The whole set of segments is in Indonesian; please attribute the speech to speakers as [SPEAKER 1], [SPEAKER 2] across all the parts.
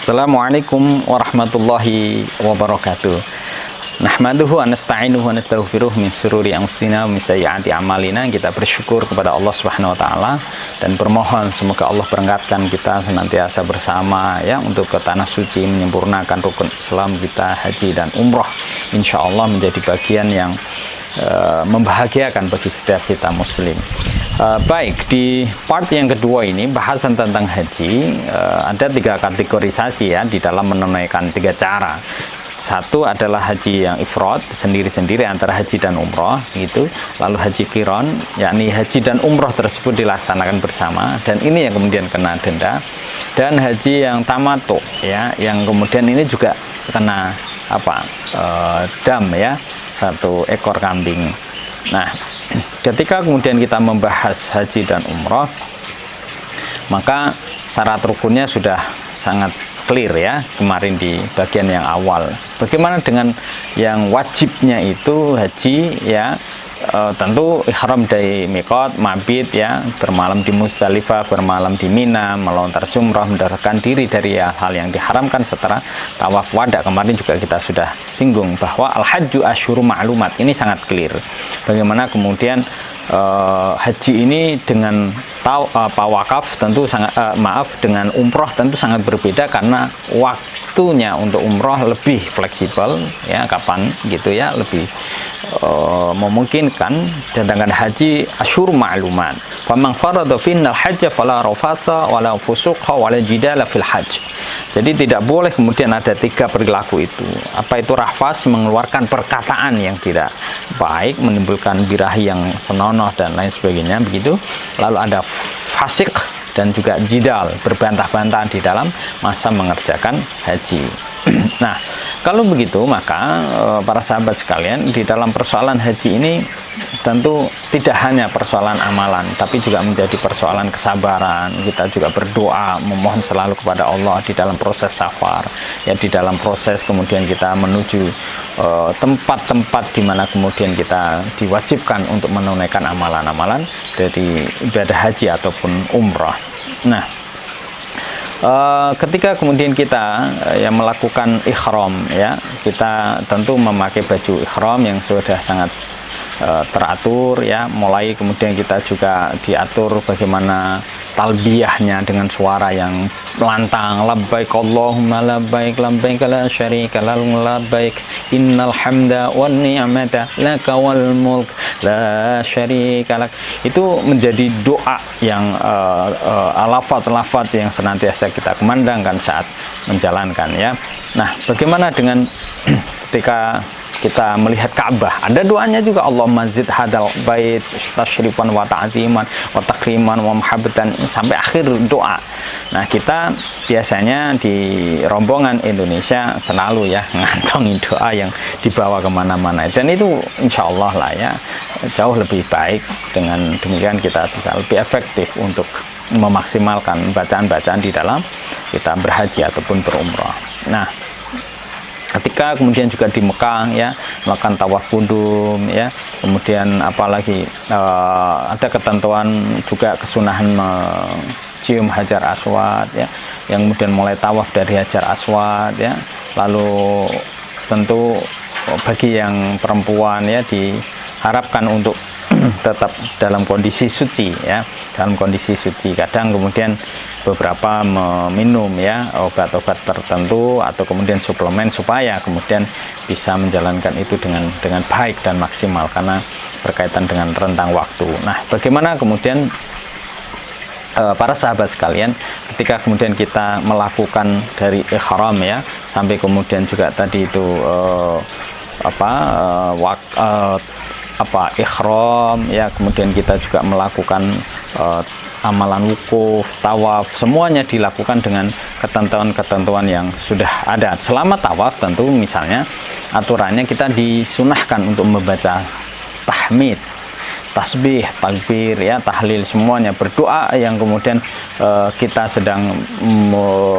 [SPEAKER 1] Assalamualaikum warahmatullahi wabarakatuh. Nahmaduhu wa nasta'inuhu wa nastaghfiruh min syururi anfusina wa min sayyiati a'malina. Kita bersyukur kepada Allah Subhanahu wa taala dan bermohon semoga Allah berkatkan kita senantiasa bersama ya untuk ke tanah suci menyempurnakan rukun Islam kita, haji dan umroh. Insyaallah menjadi bagian yang membahagiakan bagi setiap kita muslim. Baik, di part yang kedua ini bahasan tentang haji, ada 3 kategorisasi ya di dalam menunaikan 3 cara. Satu adalah haji yang ifrad sendiri-sendiri antara haji dan umroh gitu. Lalu haji qiron, yakni haji dan umroh tersebut dilaksanakan bersama, dan ini yang kemudian kena denda. Dan haji yang tamattu ya, yang kemudian ini juga kena dam ya, 1 ekor kambing. Nah, ketika kemudian kita membahas haji dan umroh, maka syarat rukunnya sudah sangat clear ya kemarin di bagian yang awal. Bagaimana dengan yang wajibnya itu haji ya, tentu ihram dari miqat, mabit ya, bermalam di Muzdalifah, bermalam di Mina, melontar jumrah, mendarahkan diri dari hal yang diharamkan setelah tawaf wada. Kemarin juga kita sudah singgung bahwa al-hajju asyhuru ma'lumat, ini sangat clear. Bagaimana kemudian haji ini dengan wakaf tentu sangat dengan umroh tentu sangat berbeda, karena waktunya untuk umroh lebih fleksibel ya, kapan gitu ya, lebih memungkinkan. Sedangkan haji asyhur ma'lumat, faman farada finnal hajja fala rafasa wala fusuqa wala jidala fil hajj. Jadi tidak boleh kemudian ada 3 perilaku itu. Apa itu rafas? Mengeluarkan perkataan yang tidak baik, menimbulkan birahi yang senonoh dan lain sebagainya begitu. Lalu ada fasik dan juga jidal, berbantah-bantah di dalam masa mengerjakan haji. Nah, kalau begitu maka para sahabat sekalian, di dalam persoalan haji ini tentu tidak hanya persoalan amalan, tapi juga menjadi persoalan kesabaran. Kita juga berdoa, memohon selalu kepada Allah di dalam proses safar ya, di dalam proses kemudian kita menuju tempat-tempat di mana kemudian kita diwajibkan untuk menunaikan amalan-amalan dari ibadah haji ataupun umrah. Nah, ketika kemudian kita melakukan ihram ya, kita tentu memakai baju ihram yang sudah sangat teratur ya. Mulai kemudian kita juga diatur bagaimana talbiyahnya dengan suara yang lantang, labbaik Allahumma labbaik labbaik la syarika lak labbaik innal hamda wan ni'mata laka wal mulk la syarika lak. Itu menjadi doa yang lafaz-lafaz yang senantiasa kita kumandangkan saat menjalankan ya. Nah, bagaimana dengan ketika kita melihat Ka'bah, ada doanya juga, Allahumma zid hadal bait tasyrifan wa ta'ziman wa takriman wa mahabbatan, sampai akhir doa. Nah, kita biasanya di rombongan Indonesia selalu ya ngantongin doa yang dibawa kemana-mana, dan itu insya Allah lah ya jauh lebih baik. Dengan demikian kita bisa lebih efektif untuk memaksimalkan bacaan-bacaan di dalam kita berhaji ataupun berumrah. Nah, ketika kemudian juga di Mekah ya, melakukan tawaf kudum ya, kemudian apalagi ada ketentuan juga kesunahan mencium Hajar Aswad ya, yang kemudian mulai tawaf dari Hajar Aswad ya. Lalu tentu bagi yang perempuan ya diharapkan untuk tetap dalam kondisi suci ya, dalam kondisi suci. Kadang kemudian beberapa meminum ya obat-obat tertentu atau kemudian suplemen supaya kemudian bisa menjalankan itu dengan baik dan maksimal, karena berkaitan dengan rentang waktu. Nah, bagaimana kemudian para sahabat sekalian, ketika kemudian kita melakukan dari ihram ya sampai kemudian juga tadi itu ihram ya, kemudian kita juga melakukan amalan wukuf, tawaf, semuanya dilakukan dengan ketentuan-ketentuan yang sudah ada. Selama tawaf tentu misalnya aturannya kita disunahkan untuk membaca tahmid tasbih, takbir, ya, tahlil, semuanya berdoa yang kemudian kita sedang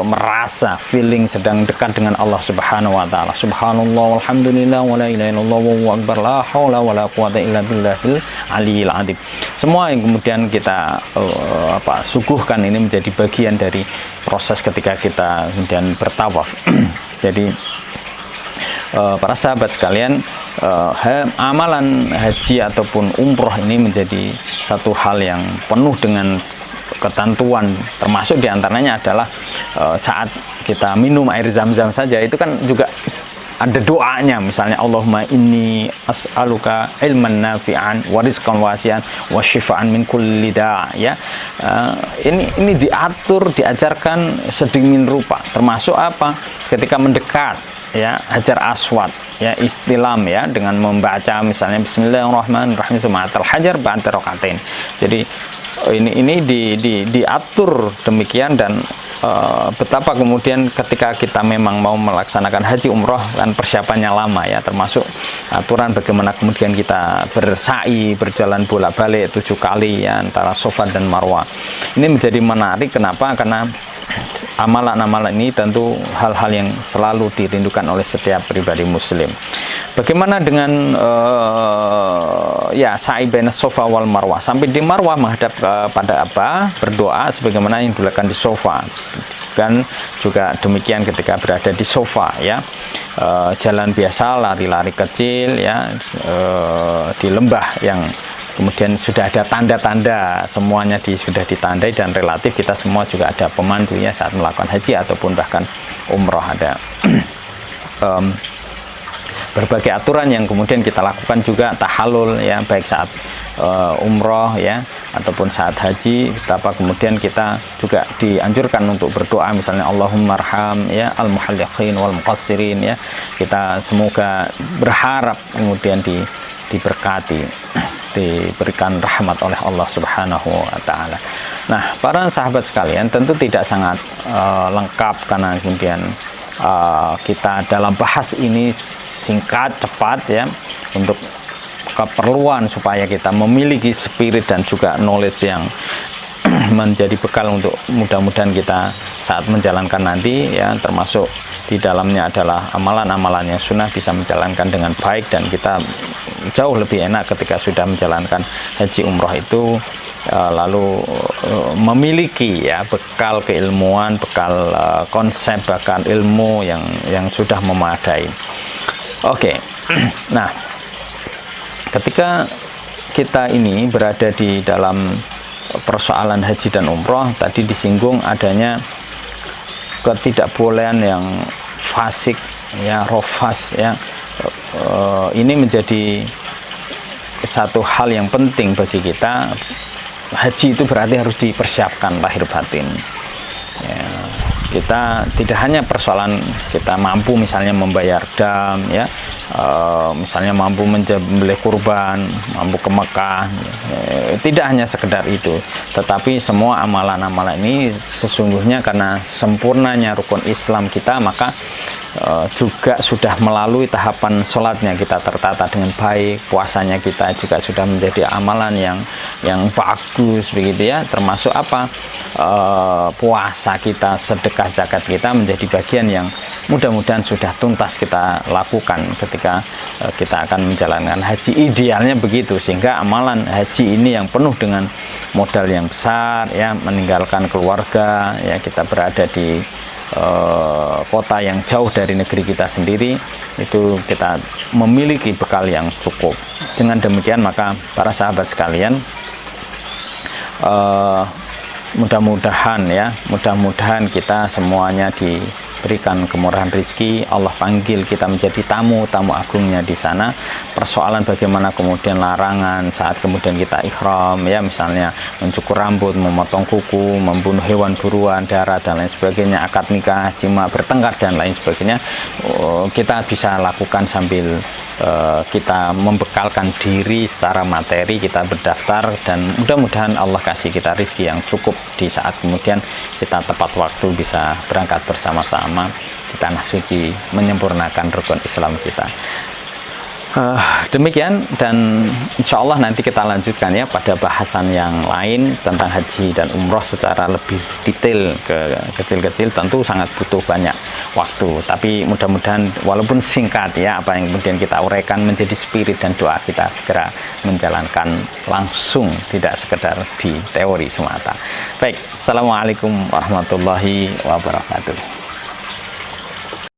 [SPEAKER 1] merasa feeling sedang dekat dengan Allah Subhanahu wa taala. Subhanallah walhamdulillah wala ilaha illallah wallahu akbar la haula wala quwata illa billahil aliyil azim. Semua yang kemudian kita suguhkan ini menjadi bagian dari proses ketika kita kemudian bertawaf. Jadi para sahabat sekalian, amalan haji ataupun umroh ini menjadi satu hal yang penuh dengan ketentuan, termasuk diantaranya adalah saat kita minum air zam-zam saja itu kan juga ada doanya, misalnya Allahumma inni as'aluka ilman nafi'an wa rizqan wasi'an wa syifaan min kulli da', ya. Ini diatur, diajarkan sedemikian rupa, termasuk apa? Ketika mendekat, ya, Hajar Aswad, ya, istilam, ya, dengan membaca misalnya bismillahirrahmanirrahim sumatal hajar ba'da rakatain. Jadi ini diatur demikian, dan betapa kemudian ketika kita memang mau melaksanakan haji umroh kan persiapannya lama, ya, termasuk aturan bagaimana kemudian kita bersa'i, berjalan bolak-balik 7 kali, ya, antara Safa dan Marwah. Ini menjadi menarik, kenapa? Karena amalan-amalan ini tentu hal-hal yang selalu dirindukan oleh setiap pribadi muslim. Bagaimana dengan sa'i baina Safa wal Marwah? Sampai di Marwah menghadap pada apa? Berdoa sebagaimana yang dilakukan di Safa. Dan juga demikian ketika berada di Safa, ya. Jalan biasa, lari-lari kecil, ya, di lembah yang kemudian sudah ada tanda-tanda, semuanya sudah ditandai, dan relatif kita semua juga ada pemandunya saat melakukan haji ataupun bahkan umroh, ada berbagai aturan yang kemudian kita lakukan juga tahallul, ya, baik saat umroh, ya, ataupun saat haji. Betapa kemudian kita juga dianjurkan untuk berdoa, misalnya Allahumma arham, ya, al-muhalliqin wal muqassirin, ya, kita semoga berharap kemudian diberkati, diberikan rahmat oleh Allah Subhanahu wa taala. Nah, para sahabat sekalian, tentu tidak sangat lengkap karena kemudian kita dalam bahas ini singkat, cepat, ya, untuk keperluan supaya kita memiliki spirit dan juga knowledge yang menjadi bekal untuk mudah-mudahan kita saat menjalankan nanti, ya, termasuk di dalamnya adalah amalan-amalan yang sunnah bisa menjalankan dengan baik, dan kita jauh lebih enak ketika sudah menjalankan haji umroh itu lalu memiliki, ya, bekal keilmuan, bekal konsep, bahkan ilmu yang sudah memadai. Oke. Nah, ketika kita ini berada di dalam persoalan haji dan umroh, tadi disinggung adanya ketidakbolehan yang fasik, ya, rofas, ya. Ini menjadi satu hal yang penting bagi kita. Haji itu berarti harus dipersiapkan lahir batin, ya. Kita tidak hanya persoalan kita mampu misalnya membayar dam, ya, misalnya mampu menyembelih kurban, mampu ke Mekah, tidak hanya sekedar itu, tetapi semua amalan-amalan ini sesungguhnya karena sempurnanya rukun Islam kita, maka juga sudah melalui tahapan sholatnya kita tertata dengan baik, puasanya kita juga sudah menjadi amalan yang bagus, begitu, ya, termasuk apa, puasa kita, sedekah zakat kita menjadi bagian yang mudah-mudahan sudah tuntas kita lakukan ketika kita akan menjalankan haji. Idealnya begitu, sehingga amalan haji ini yang penuh dengan modal yang besar, ya, meninggalkan keluarga, ya, kita berada di kota yang jauh dari negeri kita sendiri, itu kita memiliki bekal yang cukup. Dengan demikian maka para sahabat sekalian, mudah-mudahan kita semuanya diberikan kemurahan rezeki, Allah panggil kita menjadi tamu agungnya di sana. Persoalan bagaimana kemudian larangan saat kemudian kita ihram, ya, misalnya mencukur rambut, memotong kuku, membunuh hewan buruan, darah dan lain sebagainya, akad nikah, jima, bertengkar dan lain sebagainya, kita bisa lakukan sambil kita membekalkan diri secara materi, kita berdaftar, dan mudah-mudahan Allah kasih kita rezeki yang cukup di saat kemudian kita tepat waktu bisa berangkat bersama-sama di tanah suci menyempurnakan rukun Islam kita. Demikian, dan insya Allah nanti kita lanjutkan ya pada bahasan yang lain tentang haji dan umroh secara lebih detail ke kecil-kecil. Tentu sangat butuh banyak waktu, tapi mudah-mudahan walaupun singkat ya, apa yang kemudian kita uraikan menjadi spirit dan doa kita segera menjalankan langsung, tidak sekedar di teori semata. Baik, Assalamualaikum warahmatullahi wabarakatuh.